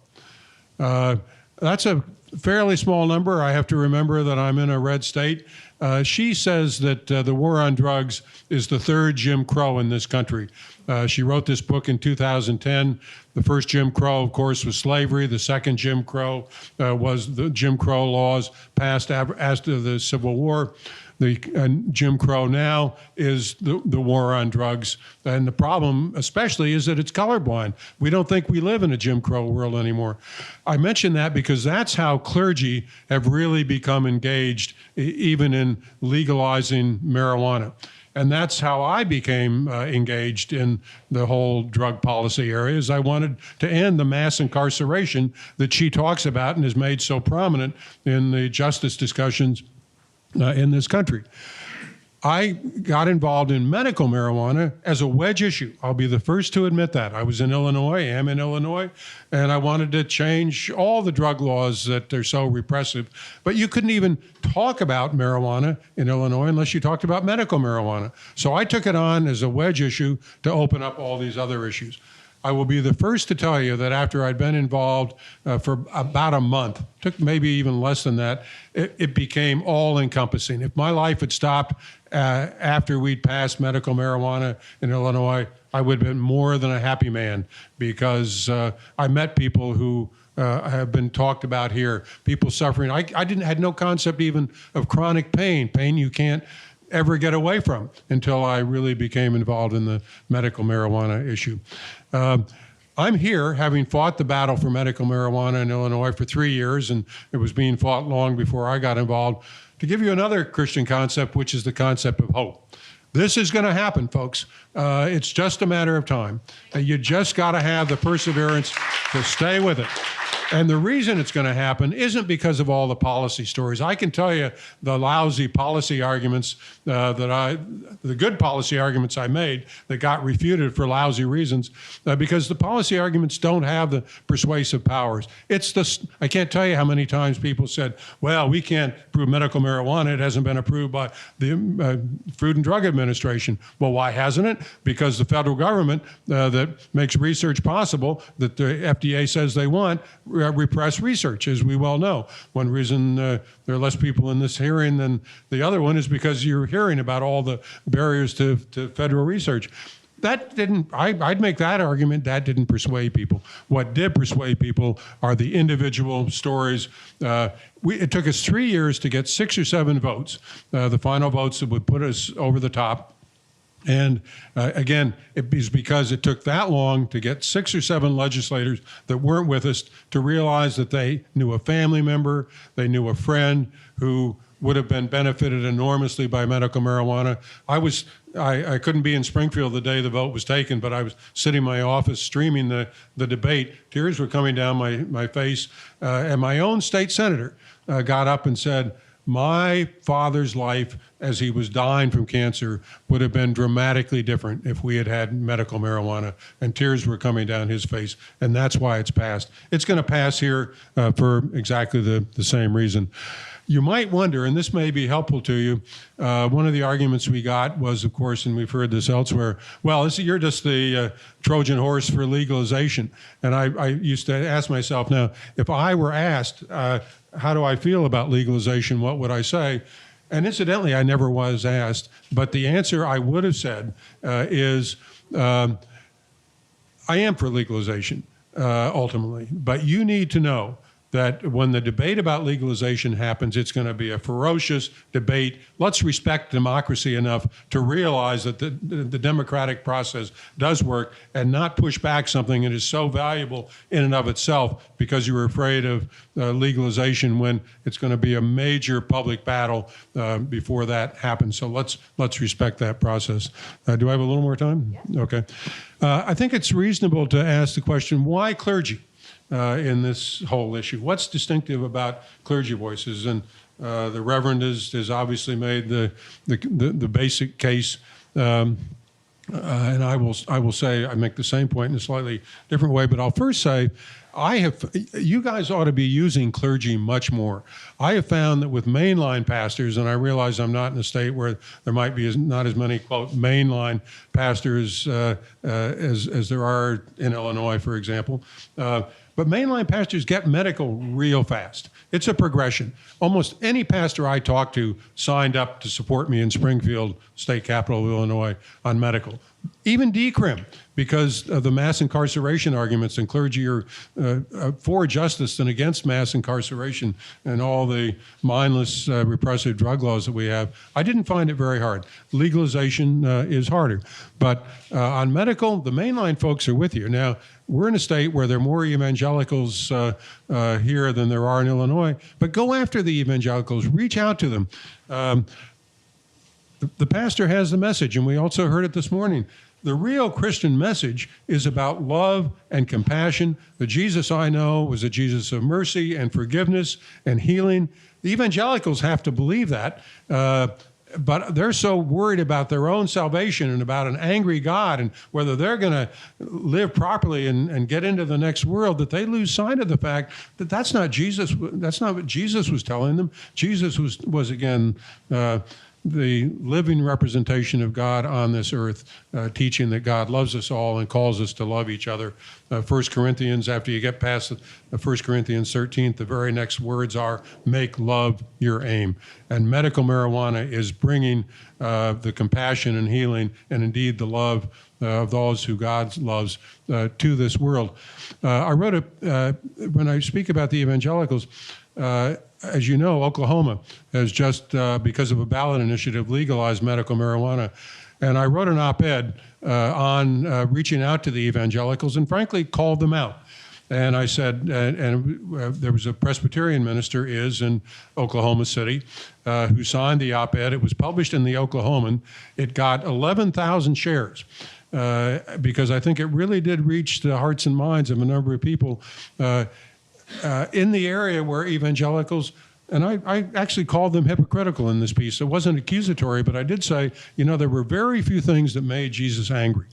That's a fairly small number. I have to remember that I'm in a red state. She says that the war on drugs is the third Jim Crow in this country. She wrote this book in 2010. The first Jim Crow, of course, was slavery. The second Jim Crow was the Jim Crow laws passed after the Civil War. The Jim Crow now is the war on drugs. And the problem, especially, is that it's colorblind. We don't think we live in a Jim Crow world anymore. I mention that because that's how clergy have really become engaged, even in legalizing marijuana. And that's how I became engaged in the whole drug policy areas. I wanted to end the mass incarceration that she talks about and is made so prominent in the justice discussions in this country. I got involved in medical marijuana as a wedge issue. I'll be the first to admit that. I was in Illinois, am in Illinois, and I wanted to change all the drug laws that are so repressive. But you couldn't even talk about marijuana in Illinois unless you talked about medical marijuana. So I took it on as a wedge issue to open up all these other issues. I will be the first to tell you that after I'd been involved for about a month, took maybe even less than that, it became all-encompassing. If my life had stopped after we'd passed medical marijuana in Illinois, I would have been more than a happy man because I met people who have been talked about here, people suffering. I had no concept even of chronic pain you can't ever get away from until I really became involved in the medical marijuana issue. I'm here having fought the battle for medical marijuana in Illinois for 3 years, and it was being fought long before I got involved, to give you another Christian concept, which is the concept of hope. This is going to happen, folks. It's just a matter of time. You just got to have the perseverance to stay with it. And the reason it's going to happen isn't because of all the policy stories. I can tell you the lousy policy arguments the good policy arguments I made that got refuted for lousy reasons, because the policy arguments don't have the persuasive powers. I can't tell you how many times people said, well, we can't prove medical marijuana. It hasn't been approved by the Food and Drug Administration. Well, why hasn't it? Because the federal government that makes research possible, that the FDA says they want, repress research, as we well know. One reason there are less people in this hearing than the other one is because you're hearing about all the barriers to federal research. That didn't, I'd make that argument, that didn't persuade people. What did persuade people are the individual stories. It took us 3 years to get 6 or 7 votes, the final votes that would put us over the top. And again, it is because it took that long to get 6 or 7 legislators that weren't with us to realize that they knew a family member, they knew a friend who would have been benefited enormously by medical marijuana. I couldn't be in Springfield the day the vote was taken, but I was sitting in my office streaming the debate. Tears were coming down my face. And my own state senator got up and said, my father's life as he was dying from cancer would have been dramatically different if we had had medical marijuana, and tears were coming down his face, and that's why it's passed. It's going to pass here for exactly the same reason. You might wonder, and this may be helpful to you, one of the arguments we got was, of course, and we've heard this elsewhere, well, you're just the Trojan horse for legalization. And I used to ask myself, now, if I were asked, how do I feel about legalization, what would I say? And incidentally, I never was asked, but the answer I would have said is, I am for legalization, ultimately, but you need to know that when the debate about legalization happens, it's going to be a ferocious debate. Let's respect democracy enough to realize that the democratic process does work and not push back something that is so valuable in and of itself because you're afraid of legalization when it's going to be a major public battle before that happens. So let's respect that process. Do I have a little more time? Yeah. Okay. I think it's reasonable to ask the question, why clergy? In this whole issue. What's distinctive about clergy voices? And the Reverend has obviously made the basic case. And I will say, I make the same point in a slightly different way, but I'll first say, you guys ought to be using clergy much more. I have found that with mainline pastors, and I realize I'm not in a state where there might be not as many, quote, mainline pastors as there are in Illinois, for example. But mainline pastors get medical real fast. It's a progression. Almost any pastor I talked to signed up to support me in Springfield, state capital of Illinois, on medical. Even decrim, because of the mass incarceration arguments, and clergy are for justice and against mass incarceration and all the mindless repressive drug laws that we have. I didn't find it very hard. Legalization is harder. But on medical, the mainline folks are with you. Now, we're in a state where there are more evangelicals here than there are in Illinois, but go after the evangelicals, reach out to them. The pastor has the message, and we also heard it this morning. The real Christian message is about love and compassion. The Jesus I know was a Jesus of mercy and forgiveness and healing. The evangelicals have to believe that, but they're so worried about their own salvation and about an angry God and whether they're going to live properly and get into the next world that they lose sight of the fact that that's not Jesus. That's not what Jesus was telling them. Jesus was again, the living representation of God on this earth, teaching that God loves us all and calls us to love each other. 1 Corinthians, after you get past 1 Corinthians 13, the very next words are, make love your aim. And medical marijuana is bringing the compassion and healing and indeed the love of those who God loves to this world. I wrote when I speak about the evangelicals, as you know, Oklahoma has just, because of a ballot initiative, legalized medical marijuana. And I wrote an op-ed on reaching out to the evangelicals and frankly called them out. And I said, there was a Presbyterian minister in Oklahoma City who signed the op-ed. It was published in the Oklahoman. It got 11,000 shares. Because I think it really did reach the hearts and minds of a number of people in the area where evangelicals, and I actually called them hypocritical in this piece. It wasn't accusatory, but I did say, there were very few things that made Jesus angry.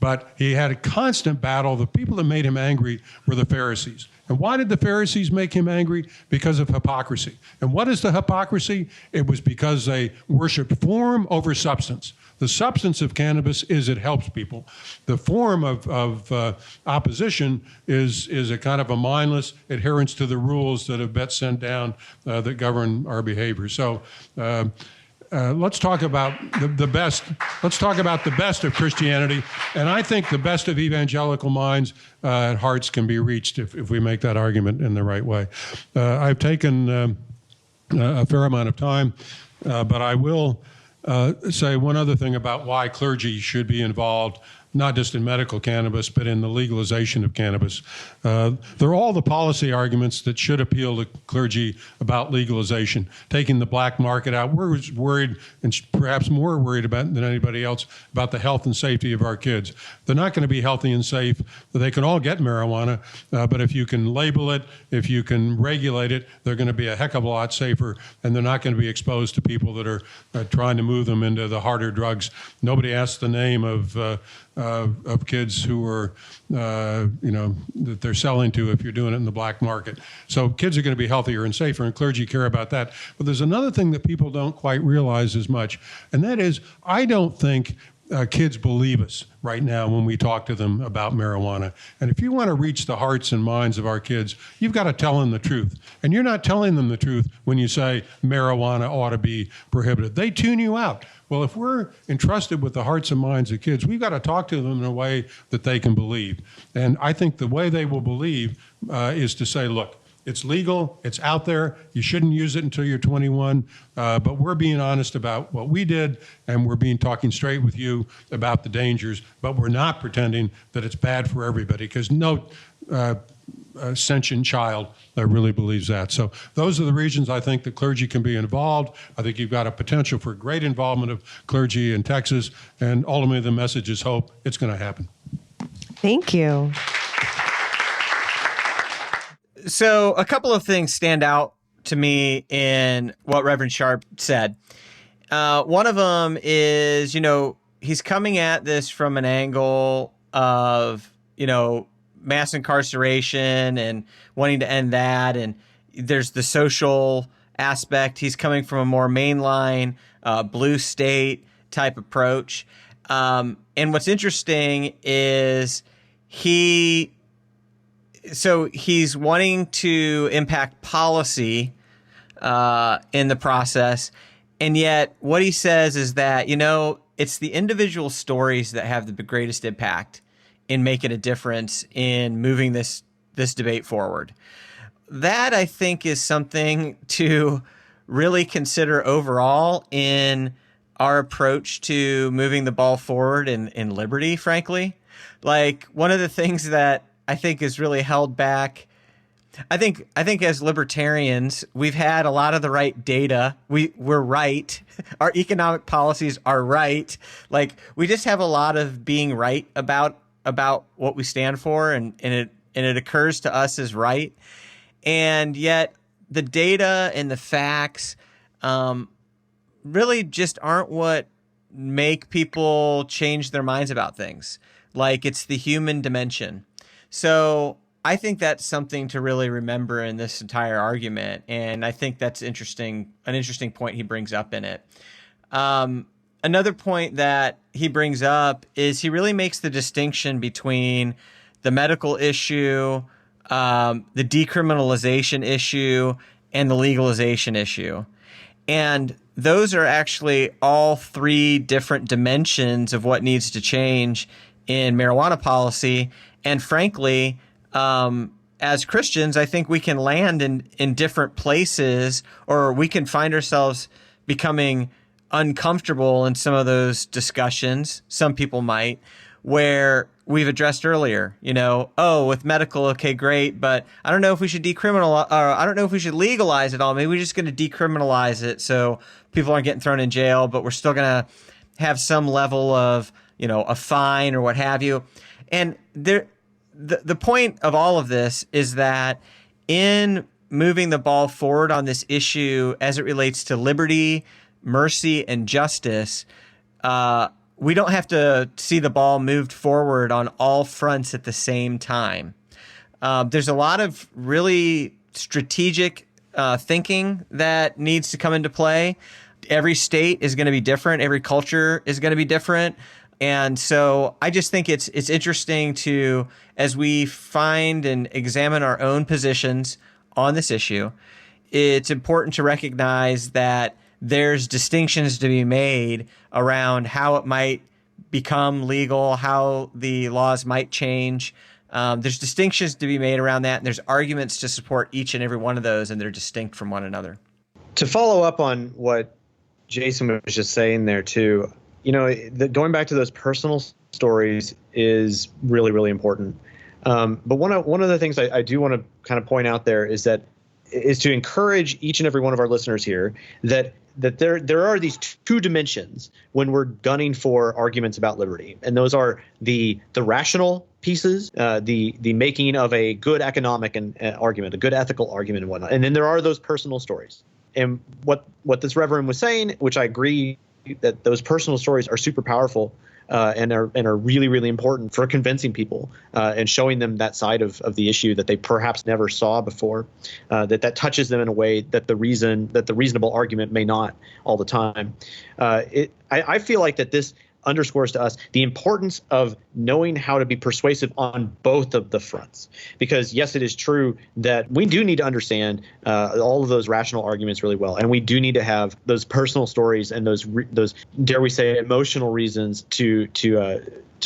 But he had a constant battle. The people that made him angry were the Pharisees. And why did the Pharisees make him angry? Because of hypocrisy. And what is the hypocrisy? It was because they worshiped form over substance. The substance of cannabis is it helps people. The form of opposition is a kind of a mindless adherence to the rules that have been sent down that govern our behavior. So let's talk about the best. Let's talk about the best of Christianity. And I think the best of evangelical minds and hearts can be reached if we make that argument in the right way. I've taken a fair amount of time, but I will say one other thing about why clergy should be involved not just in medical cannabis, but in the legalization of cannabis. They're all the policy arguments that should appeal to clergy about legalization. Taking the black market out, we're worried, and perhaps more worried about than anybody else, about the health and safety of our kids. They're not going to be healthy and safe. They can all get marijuana, but if you can label it, if you can regulate it, they're going to be a heck of a lot safer, and they're not going to be exposed to people that are trying to move them into the harder drugs. Nobody asks the name of kids who are, that they're selling to if you're doing it in the black market. So kids are going to be healthier and safer, and clergy care about that. But there's another thing that people don't quite realize as much, and that is I don't think kids believe us right now when we talk to them about marijuana. And if you want to reach the hearts and minds of our kids, you've got to tell them the truth. And you're not telling them the truth when you say marijuana ought to be prohibited. They tune you out. Well, if we're entrusted with the hearts and minds of kids, we've got to talk to them in a way that they can believe. And I think the way they will believe is to say, look, it's legal, it's out there, you shouldn't use it until you're 21, but we're being honest about what we did, and we're talking straight with you about the dangers, but we're not pretending that it's bad for everybody, because no sentient child really believes that. So those are the reasons I think that clergy can be involved. I think you've got a potential for great involvement of clergy in Texas, and ultimately the message is hope. It's going to happen. Thank you. So a couple of things stand out to me in what Reverend Sharp said. One of them is, he's coming at this from an angle of, mass incarceration and wanting to end that. And there's the social aspect. He's coming from a more mainline, blue state type approach. And what's interesting is he's wanting to impact policy in the process. And yet what he says is that, it's the individual stories that have the greatest impact in making a difference in moving this debate forward. That, I think, is something to really consider overall in our approach to moving the ball forward in liberty, frankly. Like, one of the things that I think is really held back, I think as libertarians, we've had a lot of the right data. We're right. Our economic policies are right. Like, we just have a lot of being right about what we stand for, and it occurs to us as right. And yet the data and the facts really just aren't what make people change their minds about things. Like, it's the human dimension. So I think that's something to really remember in this entire argument. And I think that's an interesting point he brings up in it. Another point that he brings up is he really makes the distinction between the medical issue, the decriminalization issue, and the legalization issue. And those are actually all three different dimensions of what needs to change in marijuana policy. And frankly, as Christians, I think we can land in different places, or we can find ourselves becoming uncomfortable in some of those discussions. Some people might, where we've addressed earlier, with medical, okay, great, but I don't know if we should decriminalize, or I don't know if we should legalize it all. Maybe we're just going to decriminalize it so people aren't getting thrown in jail, but we're still going to have some level of, a fine or what have you. And the point of all of this is that in moving the ball forward on this issue as it relates to liberty, mercy, and justice, we don't have to see the ball moved forward on all fronts at the same time. There's a lot of really strategic thinking that needs to come into play. Every state is going to be different. Every culture is going to be different. And so I just think it's interesting to, as we find and examine our own positions on this issue, it's important to recognize that there's distinctions to be made around how it might become legal, how the laws might change. There's distinctions to be made around that, and there's arguments to support each and every one of those, and they're distinct from one another. To follow up on what Jason was just saying there too, going back to those personal stories is really, really important. But one of the things I do want to kind of point out there is to encourage each and every one of our listeners here that there are these two dimensions when we're gunning for arguments about liberty, and those are the rational pieces, the making of a good economic argument, a good ethical argument, and whatnot, and then there are those personal stories. And what this reverend was saying, which I agree that those personal stories are super powerful. And are really, really important for convincing people and showing them that side of the issue that they perhaps never saw before, that touches them in a way that the reasonable argument may not all the time. I feel like that this underscores to us the importance of knowing how to be persuasive on both of the fronts. Because yes, it is true that we do need to understand all of those rational arguments really well, and we do need to have those personal stories and those dare we say emotional reasons to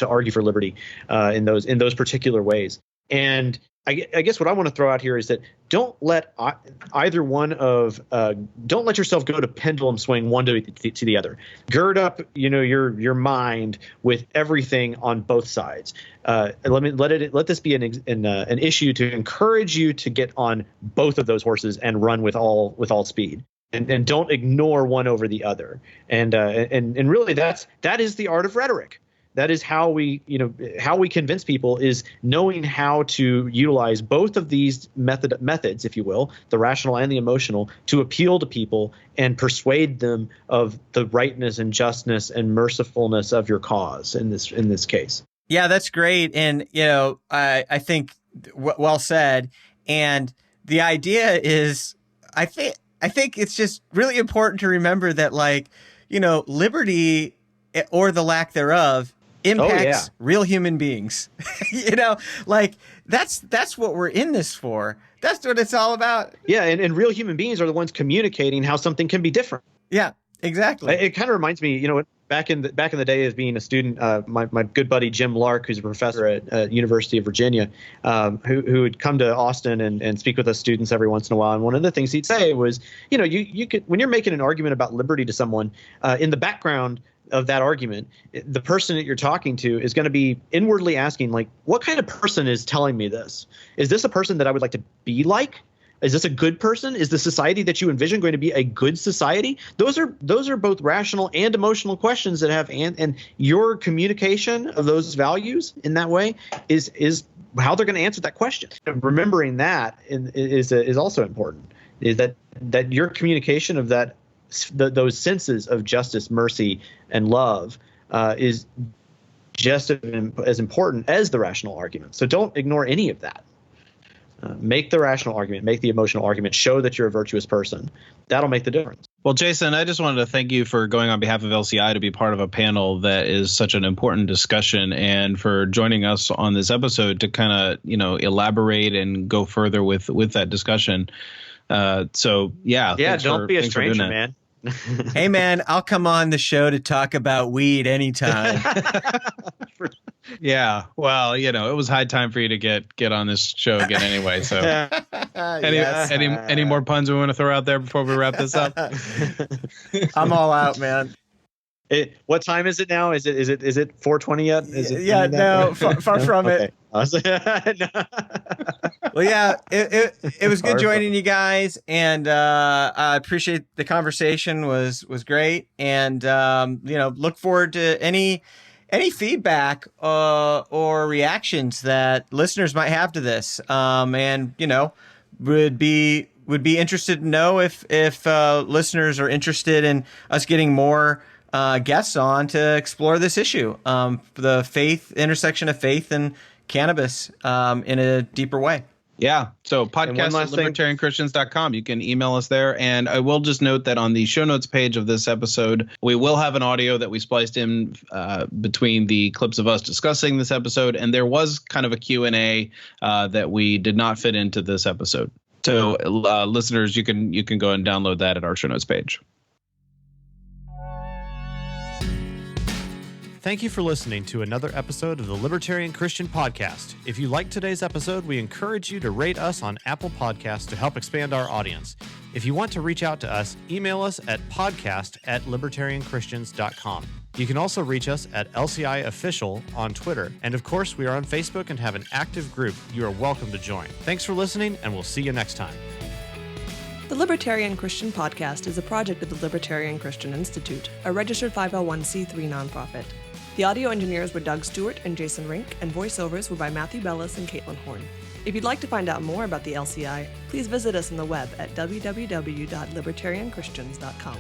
argue for liberty in those particular ways. And I guess what I want to throw out here is that don't let don't let yourself go to pendulum swing one to the other. Gird up, your mind with everything on both sides. Let this be an issue to encourage you to get on both of those horses and run with all speed. And don't ignore one over the other. And really that is the art of rhetoric. That is how we convince people, is knowing how to utilize both of these methods, if you will, the rational and the emotional, to appeal to people and persuade them of the rightness and justness and mercifulness of your cause in this case. Yeah, that's great. And, I think well said. And the idea is, I think it's just really important to remember that, liberty or the lack thereof impacts real human beings. That's what we're in this for. That's what it's all about. Yeah, and real human beings are the ones communicating how something can be different. Yeah, exactly. It kind of reminds me, back in the day as being a student, my good buddy Jim Lark, who's a professor at University of Virginia, who would come to Austin and speak with us students every once in a while. And one of the things he'd say was, you could, when you're making an argument about liberty to someone, in the background of that argument, the person that you're talking to is going to be inwardly asking, what kind of person is telling me this? Is this a person that I would like to be like? Is this a good person? Is the society that you envision going to be a good society? Those are both rational and emotional questions that have and your communication of those values in that way is how they're going to answer that question. Remembering that is also important. Is that your communication of those senses of justice, mercy, and love is just as important as the rational argument. So don't ignore any of that. Make the rational argument, make the emotional argument, show that you're a virtuous person. That'll make the difference. Well, Jason, I just wanted to thank you for going on behalf of LCI to be part of a panel that is such an important discussion, and for joining us on this episode to kind of, elaborate and go further with that discussion. Don't be a stranger, man. Hey, man, I'll come on the show to talk about weed anytime. Yeah, well, it was high time for you to get on this show again anyway. So, any more puns we want to throw out there before we wrap this up? I'm all out, man. What time is it now? Is it 4:20 yet? Is it no, far from it. Well, yeah, it was good joining you guys, and I appreciate the conversation was great, and look forward to any feedback or reactions that listeners might have to this, and would be interested to know if listeners are interested in us getting more guests on to explore this issue, the intersection of faith and cannabis in a deeper way. Yeah. So podcast@libertarianchristians.com. You can email us there. And I will just note that on the show notes page of this episode, we will have an audio that we spliced in between the clips of us discussing this episode. And there was kind of a Q&A that we did not fit into this episode. So listeners, you can go and download that at our show notes page. Thank you for listening to another episode of the Libertarian Christian Podcast. If you liked today's episode, we encourage you to rate us on Apple Podcasts to help expand our audience. If you want to reach out to us, email us at podcast@libertarianchristians.com. You can also reach us at LCI Official on Twitter. And of course, we are on Facebook and have an active group you are welcome to join. Thanks for listening, and we'll see you next time. The Libertarian Christian Podcast is a project of the Libertarian Christian Institute, a registered 501c3 nonprofit. The audio engineers were Doug Stewart and Jason Rink, and voiceovers were by Matthew Bellis and Caitlin Horn. If you'd like to find out more about the LCI, please visit us on the web at www.libertarianchristians.com.